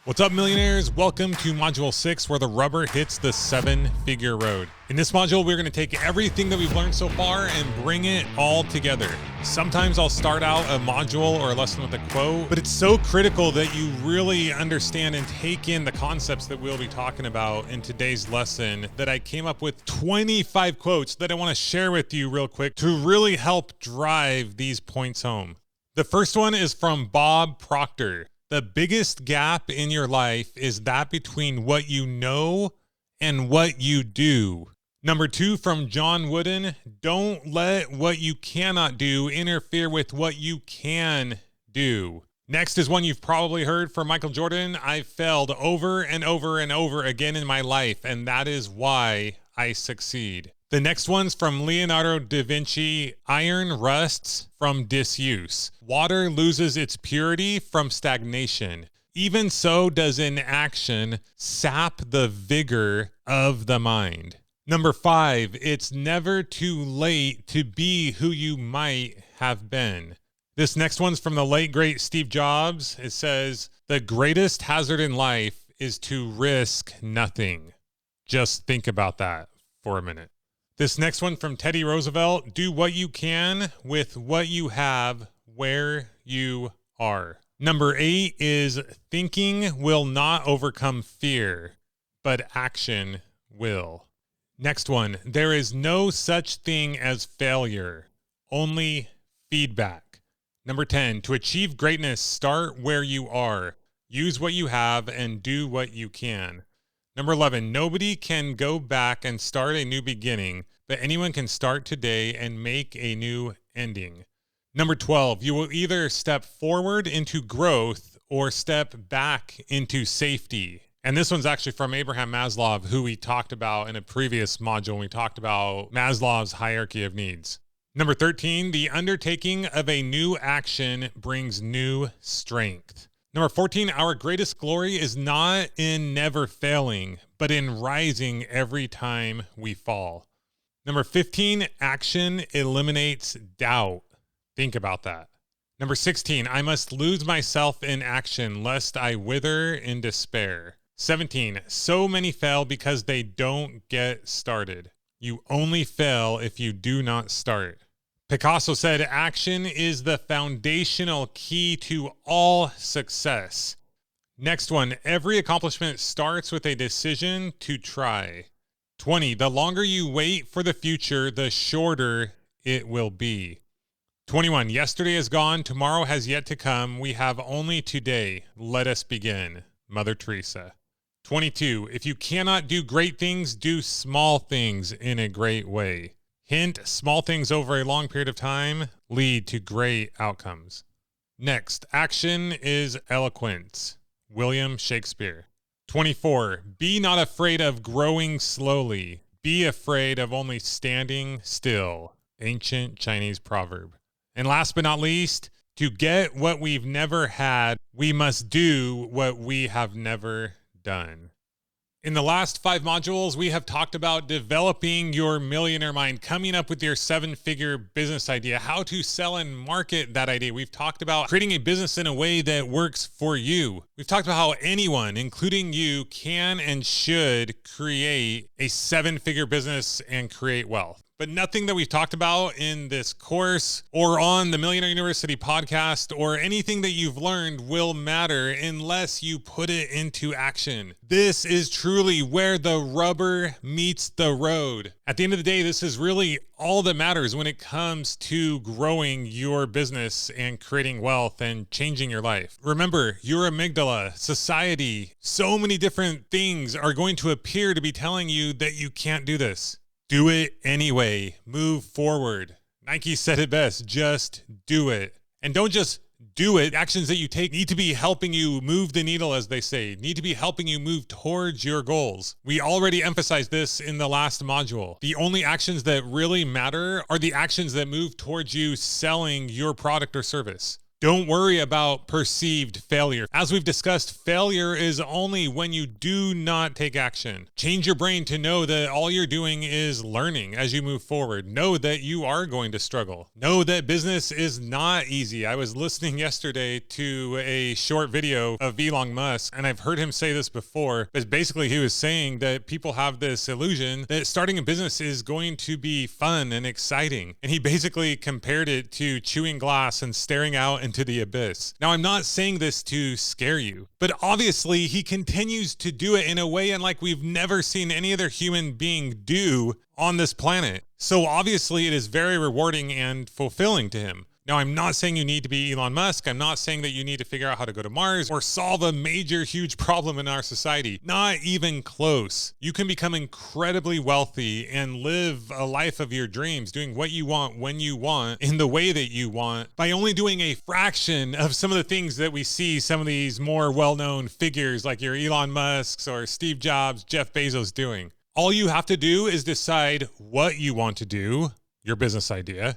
What's up, millionaires? Welcome to Module 6, where the rubber hits the 7-figure road. In this module, we're going to take everything that we've learned so far and bring it all together. Sometimes I'll start out a module or a lesson with a quote, but it's so critical that you really understand and take in the concepts that we'll be talking about in today's lesson that I came up with 25 quotes that I want to share with you real quick to really help drive these points home. The first one is from Bob Proctor. The biggest gap in your life is that between what you know and what you do. Number 2 from John Wooden, don't let what you cannot do interfere with what you can do. Next is one you've probably heard from Michael Jordan. I've failed over and over and over again in my life, and that is why I succeed. The next one's from Leonardo da Vinci. Iron rusts from disuse. Water loses its purity from stagnation. Even so does inaction sap the vigor of the mind. Number 5, it's never too late to be who you might have been. This next one's from the late, great Steve Jobs. It says, the greatest hazard in life is to risk nothing. Just think about that for a minute. This next one from Teddy Roosevelt, do what you can with what you have where you are. Number 8 is thinking will not overcome fear, but action will. Next one, there is no such thing as failure, only feedback. Number 10, to achieve greatness, start where you are. Use what you have and do what you can. Number 11, nobody can go back and start a new beginning, but anyone can start today and make a new ending. Number 12, you will either step forward into growth or step back into safety. And this one's actually from Abraham Maslow, who we talked about in a previous module when we talked about Maslow's hierarchy of needs. Number 13, the undertaking of a new action brings new strength. Number 14, our greatest glory is not in never failing, but in rising every time we fall. Number 15, action eliminates doubt. Think about that. Number 16, I must lose myself in action lest I wither in despair. 17, so many fail because they don't get started. You only fail if you do not start. Picasso said, action is the foundational key to all success. Next one, every accomplishment starts with a decision to try. 20, the longer you wait for the future, the shorter it will be. 21, yesterday is gone, tomorrow has yet to come. We have only today. Let us begin. Mother Teresa. 22, if you cannot do great things, do small things in a great way. Hint, small things over a long period of time lead to great outcomes. Next, action is eloquence. William Shakespeare. 24, be not afraid of growing slowly. Be afraid of only standing still. Ancient Chinese proverb. And last but not least, to get what we've never had, we must do what we have never done. In the last 5 modules, we have talked about developing your millionaire mind, coming up with your 7-figure business idea, how to sell and market that idea. We've talked about creating a business in a way that works for you. We've talked about how anyone, including you, can and should create a 7-figure business and create wealth. But nothing that we've talked about in this course or on the Millionaire University podcast or anything that you've learned will matter unless you put it into action. This is truly where the rubber meets the road. At the end of the day, this is really all that matters when it comes to growing your business and creating wealth and changing your life. Remember, your amygdala, society, so many different things are going to appear to be telling you that you can't do this. Do it anyway. Move forward. Nike said it best, just do it. And don't just do it. Actions that you take need to be helping you move the needle, as they say, need to be helping you move towards your goals. We already emphasized this in the last module. The only actions that really matter are the actions that move towards you selling your product or service. Don't worry about perceived failure. As we've discussed, failure is only when you do not take action. Change your brain to know that all you're doing is learning as you move forward. Know that you are going to struggle. Know that business is not easy. I was listening yesterday to a short video of Elon Musk, and I've heard him say this before, but basically he was saying that people have this illusion that starting a business is going to be fun and exciting. And he basically compared it to chewing glass and staring out into the abyss. Now, I'm not saying this to scare you, but obviously he continues to do it in a way unlike we've never seen any other human being do on this planet. So obviously it is very rewarding and fulfilling to him. Now, I'm not saying you need to be Elon Musk. I'm not saying that you need to figure out how to go to Mars or solve a major, huge problem in our society. Not even close. You can become incredibly wealthy and live a life of your dreams, doing what you want, when you want, in the way that you want, by only doing a fraction of some of the things that we see some of these more well-known figures like your Elon Musks or Steve Jobs, Jeff Bezos doing. All you have to do is decide what you want to do, your business idea,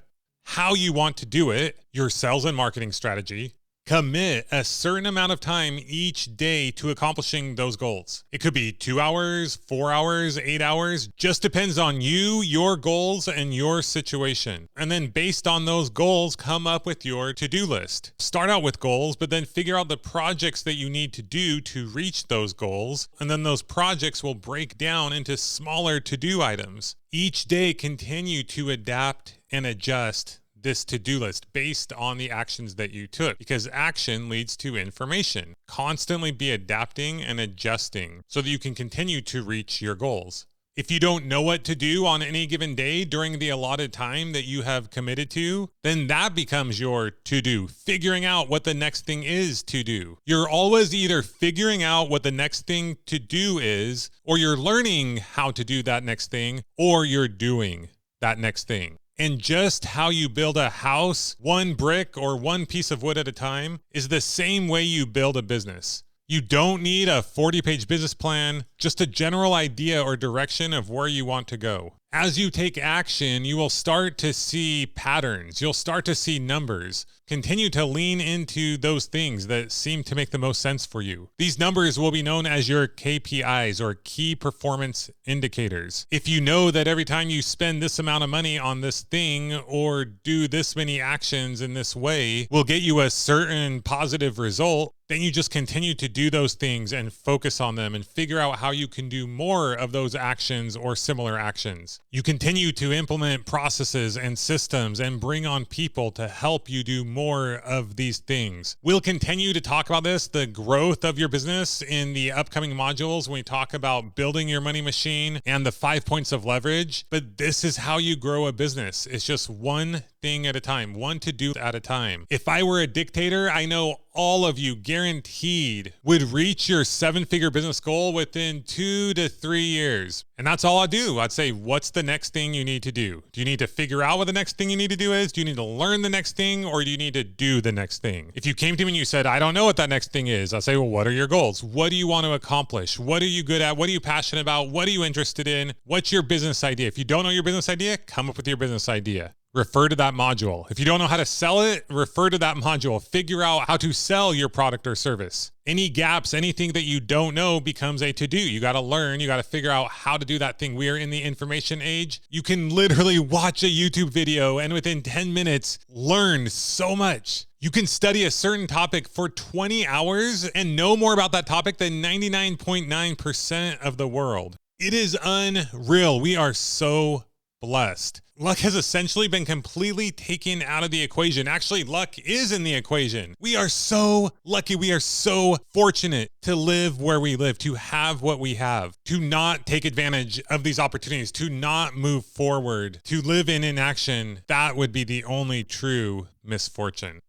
how you want to do it, your sales and marketing strategy, commit a certain amount of time each day to accomplishing those goals. It could be 2 hours, 4 hours, 8 hours, just depends on you, your goals, and your situation. And then based on those goals, come up with your to-do list. Start out with goals, but then figure out the projects that you need to do to reach those goals. And then those projects will break down into smaller to-do items. Each day, continue to adapt and adjust this to-do list based on the actions that you took, because action leads to information. Constantly be adapting and adjusting so that you can continue to reach your goals. If you don't know what to do on any given day during the allotted time that you have committed to, then that becomes your to-do, figuring out what the next thing is to do. You're always either figuring out what the next thing to do is, or you're learning how to do that next thing, or you're doing that next thing. And just how you build a house, one brick or one piece of wood at a time, is the same way you build a business. You don't need a 40-page business plan, just a general idea or direction of where you want to go. As you take action, you will start to see patterns. You'll start to see numbers. Continue to lean into those things that seem to make the most sense for you. These numbers will be known as your KPIs, or key performance indicators. If you know that every time you spend this amount of money on this thing or do this many actions in this way will get you a certain positive result, then you just continue to do those things and focus on them and figure out how you can do more of those actions or similar actions. You continue to implement processes and systems and bring on people to help you do more of these things. We'll continue to talk about this, the growth of your business, in the upcoming modules when we talk about building your money machine and the 5 points of leverage. But this is how you grow a business. It's just one thing at a time, one to-do at a time. If I were a dictator, I know all of you guaranteed would reach your 7-figure business goal within 2 to 3 years. And that's all I'd do. I'd say, what's the next thing you need to do? Do you need to figure out what the next thing you need to do is? Do you need to learn the next thing, or do you need to do the next thing? If you came to me and you said, I don't know what that next thing is, I'll say, well, what are your goals? What do you want to accomplish? What are you good at? What are you passionate about? What are you interested in? What's your business idea? If you don't know your business idea, come up with your business idea. Refer to that module. If you don't know how to sell it, refer to that module. Figure out how to sell your product or service. Any gaps, anything that you don't know becomes a to-do. You got to learn, you got to figure out how to do that thing. We are in the information age. You can literally watch a YouTube video and within 10 minutes, learn so much. You can study a certain topic for 20 hours and know more about that topic than 99.9% of the world. It is unreal. We are so blessed. Luck has essentially been completely taken out of the equation. Actually, luck is in the equation. We are so lucky. We are so fortunate to live where we live, to have what we have, to not take advantage of these opportunities, to not move forward, to live in inaction. That would be the only true misfortune.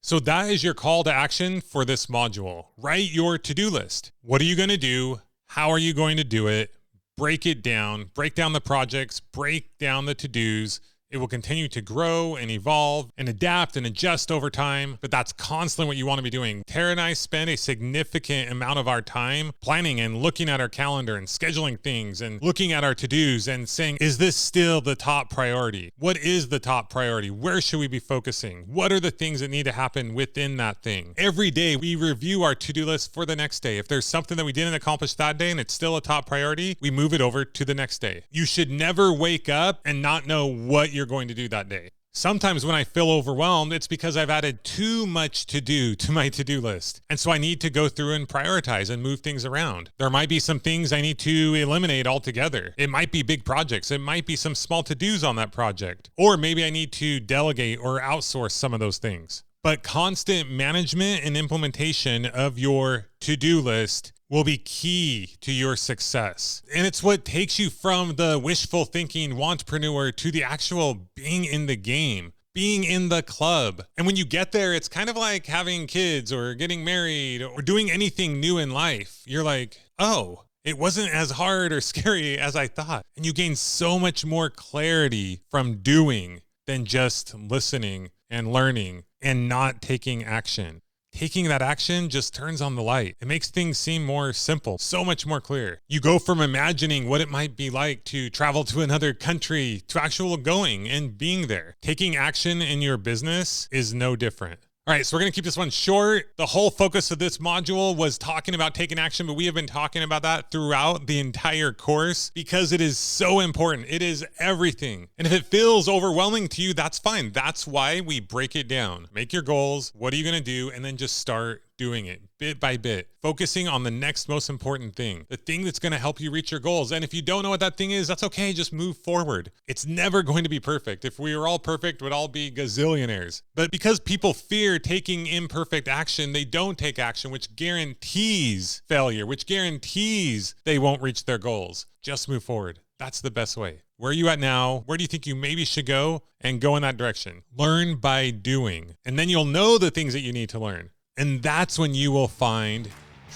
So that is your call to action for this module. Write your to-do list. What are you going to do? How are you going to do it? Break it down, break down the projects, break down the to-dos, It will continue to grow and evolve and adapt and adjust over time, but that's constantly what you want to be doing. Tara and I spend a significant amount of our time planning and looking at our calendar and scheduling things and looking at our to-dos and saying, is this still the top priority? What is the top priority? Where should we be focusing? What are the things that need to happen within that thing? Every day we review our to-do list for the next day. If there's something that we didn't accomplish that day and it's still a top priority, we move it over to the next day. You should never wake up and not know what you're going to do that day. Sometimes when I feel overwhelmed, it's because I've added too much to do to my to-do list. And so I need to go through and prioritize and move things around. There might be some things I need to eliminate altogether. It might be big projects. It might be some small to-dos on that project. Or maybe I need to delegate or outsource some of those things. But constant management and implementation of your to-do list will be key to your success. And it's what takes you from the wishful thinking entrepreneur to the actual being in the game, being in the club. And when you get there, it's kind of like having kids or getting married or doing anything new in life. You're like, oh, it wasn't as hard or scary as I thought. And you gain so much more clarity from doing than just listening and learning and not taking action. Taking that action just turns on the light. It makes things seem more simple, so much more clear. You go from imagining what it might be like to travel to another country to actual going and being there. Taking action in your business is no different. All right, so we're gonna keep this one short. The whole focus of this module was talking about taking action, but we have been talking about that throughout the entire course because it is so important. It is everything. And if it feels overwhelming to you, that's fine. That's why we break it down. Make your goals. What are you gonna do? And then just start doing it bit by bit, focusing on the next most important thing, the thing that's going to help you reach your goals. And if you don't know what that thing is, that's okay. Just move forward. It's never going to be perfect. If we were all perfect, we'd all be gazillionaires. But because people fear taking imperfect action, they don't take action, which guarantees failure, which guarantees they won't reach their goals. Just move forward. That's the best way. Where are you at now? Where do you think you maybe should go? And go in that direction. Learn by doing. And then you'll know the things that you need to learn. And that's when you will find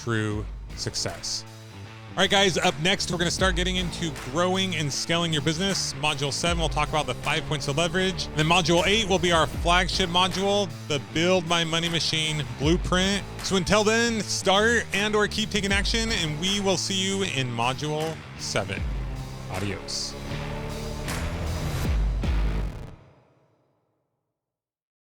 true success. All right, guys, up next, we're going to start getting into growing and scaling your business. Module 7, we'll talk about the 5 points of leverage. And then module 8 will be our flagship module, the Build My Money Machine Blueprint. So until then, start and or keep taking action, and we will see you in module 7. Adios.